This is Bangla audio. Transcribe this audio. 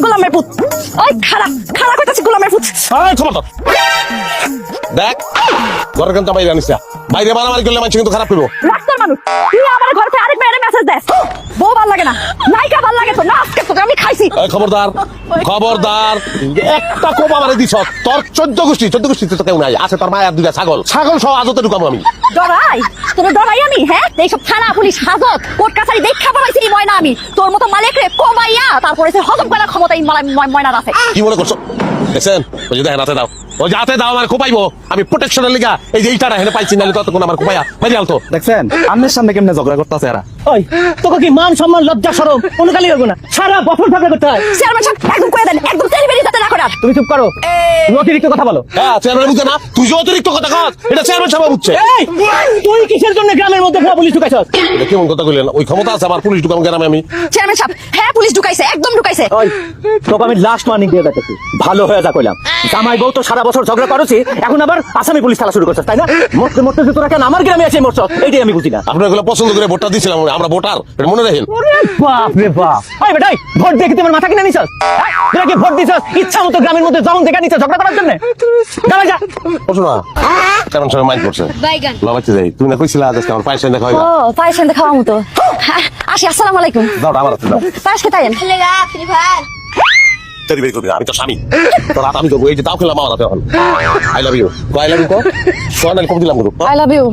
গোলামের পুত ওই খাড়া খাড়া কইতাছি গোলামের পুত খবর দেখ ঘরে কিন্তু বাইরে আনিস না বাইরে মারামারি করলে মানুষ কিন্তু খারাপ করবো রাস্তার মানুষ তুই আমার ঘরে আরেক মেয়ের মেসেজ দেস বউ ভাল লাগে না নাইকা ভাল লাগে তো না আজকে তোকে আমি খাইছি খবরদার খবরদার একটা কোপ আমারে দিছ তোর 14 গোষ্ঠী তো কেউ নাই আছে তোর মায়ের দুইটা ছাগল ছাগল সহ আজতে ঢুকাবো আমি ডরাই তোর ডরাই আমি হ্যাঁ এইসব থানা পুলিশ হাজত কোর্ট কাছারি দেখা পাইছি এই ময়না আমি তোর মতো মালিক রে কমাইয়া তারপরে সে হজম করার ক্ষমতা এই ময়নার আছে কি মনে করছো দেখছেন ওই যে দেখেন হাতে দাও ওই যে হাতে দাও আমার কোপাইবো আমি প্রোটেকশনের লিগা এই যে এইটা হেনে পাইছি নালে ততক্ষণ আমার কোপাইয়া মারি আলতো দেখছেন আমের সামনে কেমনে ঝগড়া করতেছে এরা ওই তোকে কি মান সম্মান লজ্জা শরম কোনো কালি হইব না সারা বছর ঝগড়া করতে হয় চেয়ারম্যান সাহেব একদম কয়ে দেন একদম তেল বেরিয়ে যাতে না করার তুমি চুপ করো তুমি অতিরিক্ত কথা বলো হ্যাঁ চেয়ারম্যান বুঝছে না তুই যে অতিরিক্ত কথা কস এটা চেয়ারম্যান সাহেব বুঝছে এই তুই কিসের জন্য গ্রামের মধ্যে পুলিশ ঢুকাইছস এটা কেমন কথা কইলেন ওই ক্ষমতা আছে আমার পুলিশ ঢুকাম গ্রামে আমি চেয়ারম্যান সাহেব হ্যাঁ পুলিশ ঢুকাইছে একদম ঢুকাইছে ওই তোকে আমি লাস্ট ওয়ার্নিং দিয়ে দেখেছি ভালো হয়ে যা কইলাম জামাই বউ তো সারা বছর ঝগড়া করেছি এখন আবার আসামি পুলিশ খেলা শুরু করছিস তাই না মরতে মরতে যে তোরা কেন আমার গ্রামে এসে মরছস এইটাই আমি বুঝি না আপনার এগুলো পছন্দ করে ভোটটা দিয়েছিলাম আমরা ভোটার এটা মনে রাখেন বাপ রে বাপ ওই বেটাই ভোট দিয়ে কি তোমার মাথা কিনে নিছস তোরা কি ভোট দিছস ইচ্ছা মতো গ্রামের মধ্যে যখন দেখা নিছস ঝগড়া করার জন্য দাঁড়া যা বসো না কারণ সবাই মাইন্ড করছে বাইগান বাবাচ্চি যাই তুমি না কইছিলা আজকে আমার পায়েস দেখা হয় ও পায়েস খাওয়া মতো আসি আসসালামু আলাইকুম দাও আমার হাতে দাও পায়েস খেতাইন তেরি বের করবি না, আমি তো স্বামী তোর হাত আমি দেবো এই যে দাও খেলাম আমার হাতে এখন আই লাভ ইউ কো সোনাল কম দিলাম গুরু আই লাভ ইউ